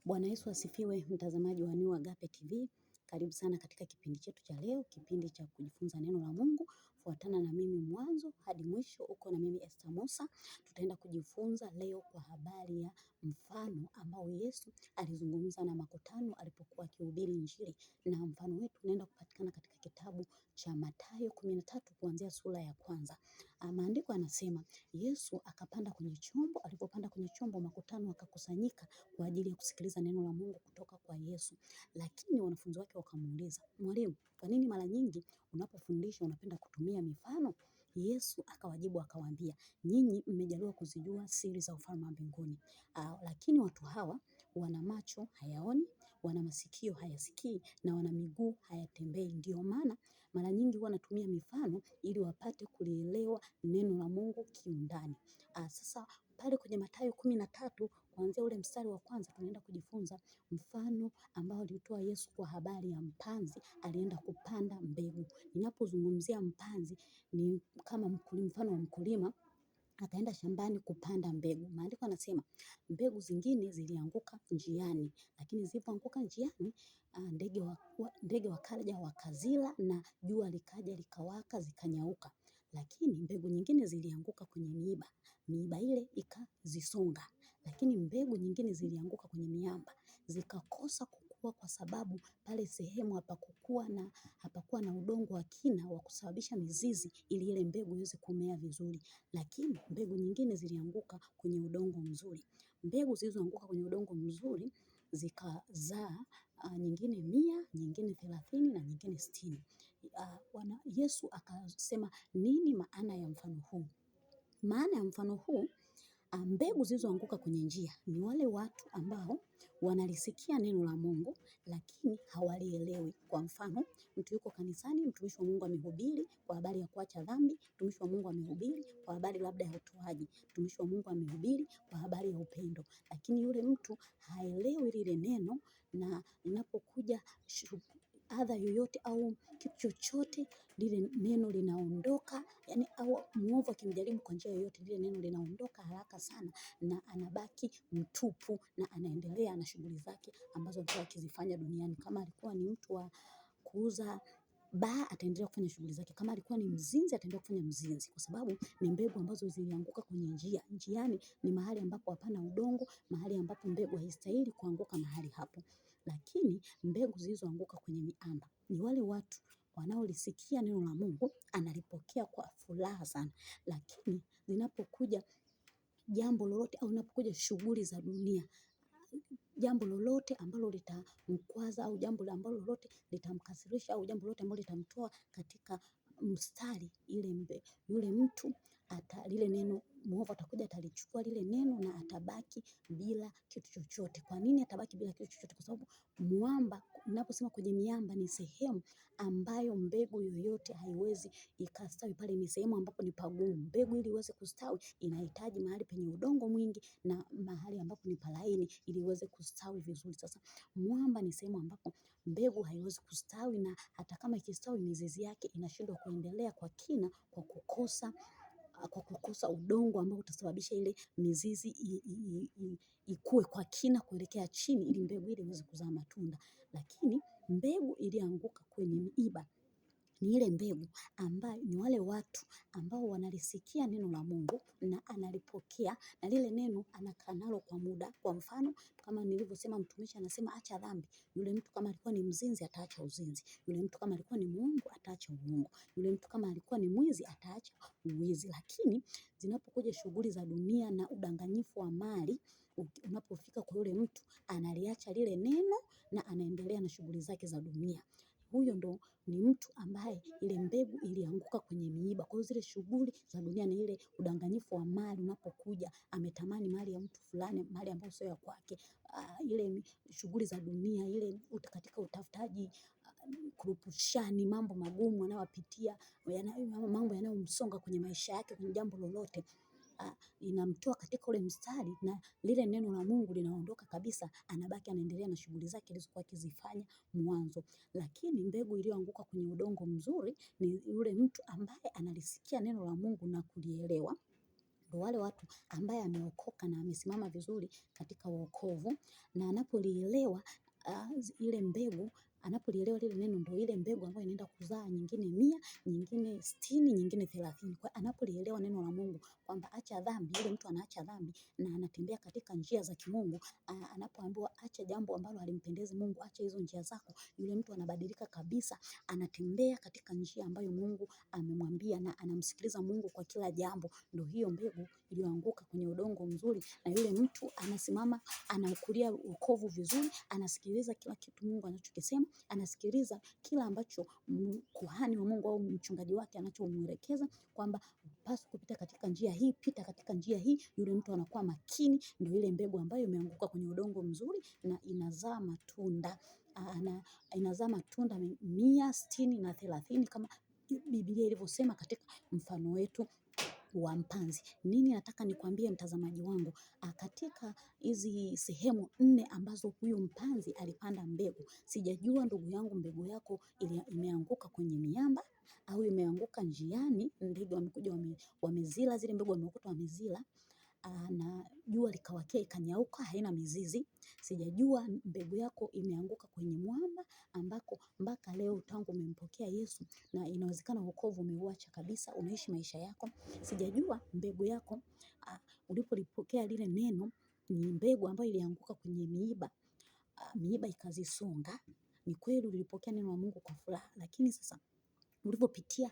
Bwana Yesu asifiwe, mtazamaji wa New Agape TV. Karibu sana katika kipindi chetu cha leo, kipindi cha kujifunza neno la Mungu. Fuatana na mimi mwanzo hadi mwisho, uko na mimi Esther Musa. Tutaenda kujifunza leo kwa habari ya mfano ambao Yesu alizungumza na makutano alipokuwa akihubiri Injili. Na mfano wetu unaenda kupatikana katika kitabu cha Mathayo 13 kuanzia sura ya kwanza. Maandiko yanasema Yesu akapanda kwenye chombo, alipopanda kwenye chombo makutano wakakusanyika kwa ajili ya kusikiliza neno la Mungu kutoka kwa Yesu. Lakini wanafunzi wake wakamuuliza, "Mwalimu, kwa nini mara nyingi unapofundisha unapenda kutumia mifano?" Yesu akawajibu akawaambia, "Nyinyi mmejaliwa kuzijua siri za ufalme wa mbinguni. Lakini watu hawa wana macho hayaoni, wana masikio hayasikii na wana miguu hayatembei. Ndio maana mara nyingi huwa natumia mifano ili wapate kulielewa neno la Mungu kiundani." Sasa pale kwenye Mathayo 13 kuanzia ule mstari wa kwanza tunaenda kujifunza mfano ambao alitoa Yesu kwa habari ya mpanzi alienda kupanda mbegu. Ninapozungumzia mpanzi ni kama mfano wa mkulima akaenda shambani kupanda mbegu. Maandiko yanasema mbegu zingine zilianguka njiani, lakini zilipoanguka njiani ndege wakaja wakazila na jua likaja likawaka zikanyauka. Lakini mbegu nyingine zilianguka kwenye miiba, miiba ile ikazisonga. Lakini mbegu nyingine zilianguka kwenye miamba, zikakosa kukua kwa sababu pale sehemu hapakuwa na udongo wa kina wa kusababisha mizizi ili ile mbegu iweze kumea vizuri. Lakini mbegu nyingine zilianguka kwenye udongo mzuri. Mbegu zilizoanguka kwenye udongo mzuri zikazaa nyingine 100, nyingine 30 na nyingine 60. Yesu akasema nini maana ya mfano huu? Maana ya mfano huu, mbegu zilizoanguka kwenye njia ni wale watu ambao wanalisikia neno la Mungu lakini hawalielewi. Kwa mfano, mtu yuko kanisani, mtumishi wa Mungu amehubiri kwa habari ya kuacha dhambi, mtumishi wa Mungu amehubiri kwa habari labda ya utoaji, mtumishi wa Mungu amehubiri kwa habari ya upendo, lakini yule mtu haelewi lile neno, na inapokuja adha yoyote au kitu chochote lile neno linaondoka, yani au mwovu akimjaribu kwa njia yoyote lile neno linaondoka haraka sana na anabaki mtupu na anaendelea na shughuli zake ambazo alikuwa akizifanya duniani. Kama alikuwa ni mtu wa kuuza baa ataendelea kufanya shughuli zake, kama alikuwa ni mzinzi ataendelea kufanya mzinzi, kwa sababu ni mbegu ambazo zilianguka kwenye njia. Njiani ni mahali ambapo hapana udongo, mahali ambapo mbegu haistahili kuanguka mahali hapo. Lakini mbegu zilizoanguka kwenye miamba ni wale watu wanaolisikia neno la Mungu, analipokea kwa furaha sana, lakini linapokuja jambo lolote au linapokuja shughuli za dunia, jambo lolote ambalo litamkwaza au jambo ambalo lolote litamkasirisha au jambo lolote ambalo litamtoa katika mstari, yule mtu lile neno, mwovu atakuja atalichukua lile neno na atabaki bila kitu chochote. Kwa nini atabaki bila kitu chochote? Kwa sababu mwamba, ninaposema kwenye miamba ni sehemu ambayo mbegu yoyote haiwezi ikastawi. Pale ni sehemu ambapo ni pagumu. Mbegu ili iweze kustawi inahitaji mahali penye udongo mwingi na mahali ambapo ni palaini ili iweze kustawi vizuri. Sasa mwamba ni sehemu ambapo mbegu haiwezi kustawi, na hata kama ikistawi mizizi yake inashindwa kuendelea kwa kina kwa kukosa udongo ambao utasababisha ile mizizi ikue kwa kina kuelekea chini ili mbegu ile iweze kuzaa matunda. Lakini mbegu ilianguka kwenye miiba ni ile mbegu ambayo ni wale watu ambao wanalisikia neno la Mungu na analipokea, na lile neno anakaa nalo kwa muda. Kwa mfano, kama nilivyosema, mtumishi anasema acha dhambi. Yule mtu kama alikuwa ni mzinzi ataacha uzinzi. Yule mtu kama alikuwa ni muongo ataacha uongo. Yule mtu kama alikuwa ni mwizi ataacha uwizi. Lakini zinapokuja shughuli za dunia na udanganyifu wa mali, unapofika kwa yule mtu analiacha lile neno na anaendelea na shughuli zake za dunia. Huyo ndo ni mtu ambaye ile mbegu ilianguka kwenye miiba. Kwa hiyo zile shughuli za dunia na ile udanganyifu wa mali unapokuja, ametamani mali ya mtu fulani, mali ambayo sio ya kwake, ile shughuli za dunia, ile katika utafutaji, kurupushani, mambo magumu anayopitia, mambo yanayomsonga kwenye maisha yake, kwenye jambo lolote, inamtoa katika ule mstari na lile neno la Mungu linaondoka kabisa, anabaki anaendelea na shughuli zake alizokuwa akizifanya mwanzo. Lakini mbegu iliyoanguka kwenye udongo mzuri ni yule mtu ambaye analisikia neno la Mungu na kulielewa, Ndo wale watu ambaye ameokoka na amesimama vizuri katika wokovu, na anapolielewa ile mbegu, anapolielewa lile neno, ndo ile mbegu ambayo inaenda kuzaa nyingine 100, nyingine 60, nyingine 30. Kwa anapolielewa neno la Mungu kwamba acha dhambi, yule mtu anaacha dhambi na anatembea katika njia za kimungu. Anapoambiwa acha jambo ambalo halimpendezi Mungu, acha hizo njia zako, yule mtu anabadilika kabisa, anatembea katika njia ambayo Mungu amemwambia na anamsikiliza Mungu kwa kila jambo. Ndio hiyo mbegu iliyoanguka kwenye udongo mzuri, na yule mtu anasimama, anakulia wokovu vizuri, anasikiliza kila kitu Mungu anachokisema, anasikiliza kila ambacho kuhani wa Mungu au mchungaji wake anachomwelekeza kwamba paswa kupita katika njia hii, pita katika njia hii. Yule mtu anakuwa makini. Ndio ile mbegu ambayo imeanguka kwenye udongo mzuri na inazaa matunda. Inazaa matunda 100, 60 na 30 kama Biblia ilivyosema katika mfano wetu wa mpanzi. Nini nataka nikwambie mtazamaji wangu? Katika hizi sehemu 4 ambazo huyu mpanzi alipanda mbegu, sijajua ndugu yangu, mbegu yako imeanguka kwenye miamba au imeanguka njiani, ndege wamekuja wamezila zile mbegu, wamekuta wamezila, na jua likawakia ikanyauka, haina mizizi. Sijajua mbegu yako imeanguka kwenye mwamba ambako mpaka leo tangu umempokea Yesu na inawezekana wokovu umeuacha kabisa, unaishi maisha yako. Sijajua mbegu yako ulipolipokea lile neno ni mbegu ambayo ilianguka kwenye miiba, miiba ikazisonga. Ni kweli ulipokea neno la Mungu kwa furaha, lakini sasa ulipopitia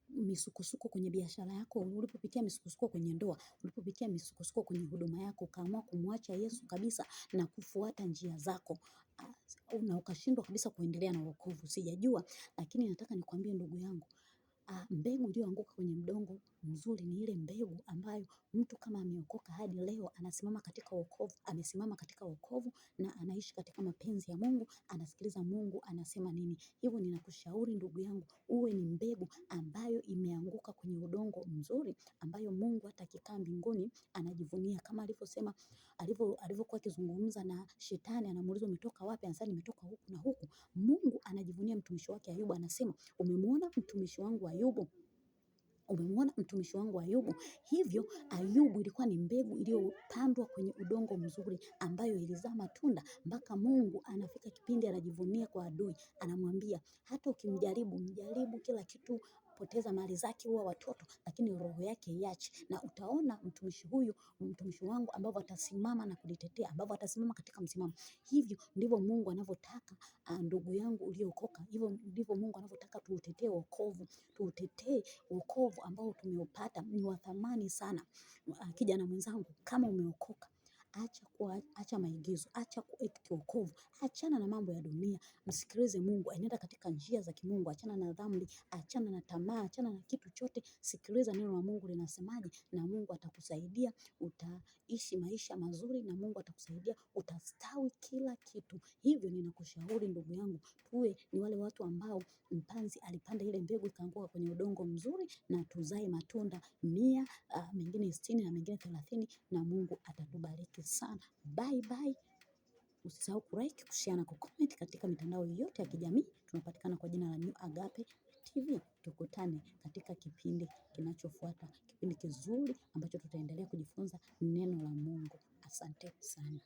misukosuko kwenye biashara yako, ulipopitia misukosuko kwenye ndoa, ulipopitia misukosuko kwenye huduma yako, ukaamua kumwacha Yesu kabisa na kufuata njia zako, na ukashindwa kabisa kuendelea na wokovu. Sijajua, lakini nataka nikwambie ndugu yangu, mbegu iliyoanguka kwenye udongo mzuri ni ile mbegu ambayo mtu kama ameokoka hadi leo anasimama katika wokovu, amesimama katika wokovu na anaishi katika mapenzi ya Mungu, anasikiliza Mungu anasema nini. Hivyo ninakushauri ndugu yangu, uwe ni mbegu ambayo imeanguka kwenye udongo mzuri, ambayo Mungu hata akikaa mbinguni anajivunia, kama alivyosema, alivyokuwa akizungumza na shetani, anamuuliza umetoka wapi, anasema nimetoka huku na huku. Mungu anajivunia mtumishi wake Ayubu, anasema umemwona mtumishi wangu Ayubu, umemwona mtumishi wangu Ayubu. Hivyo Ayubu ilikuwa ni mbegu iliyopandwa kwenye udongo mzuri ambayo ilizaa matunda, mpaka Mungu anafika kipindi anajivunia kwa adui, anamwambia hata ukimjaribu, mjaribu kila kitu, poteza mali zake, huwa watoto, lakini roho yake iache, na utaona mtumishi huyu, mtumishi wangu ambavyo atasimama na kulitetea, ambavyo atasimama katika msimamo. Hivyo ndivyo Mungu anavyotaka, ndugu yangu uliokoka. Hivyo ndivyo Mungu anavyotaka tuutetee wokovu, tuutetee wokovu ambao tumeupata, ni wa thamani sana. Kijana mwenzangu, kama umeokoka, acha maigizo, acha kuact wokovu, achana na mambo ya dunia, msikilize Mungu, enenda katika njia za kimungu, achana na dhambi, achana na tamaa, achana na kitu chote, sikiliza neno la Mungu linasemaje, na Mungu atakusaidia, utaishi maisha mazuri, na Mungu atakusaidia, utastawi kila kitu. Hivyo ninakushauri ndugu yangu, tuwe ni wale watu ambao mpanzi alipanda ile mbegu ikaanguka kwenye udongo mzuri, na tuzae matunda 100, mengine 60 na mengine 30, na Mungu atatubariki sana. Bye bye. Usisahau kulike, kushare na kucomment katika mitandao yote ya kijamii. Tunapatikana kwa jina la New Agape TV. Tukutane katika kipindi kinachofuata, kipindi kizuri ambacho tutaendelea kujifunza neno la Mungu. Asante sana.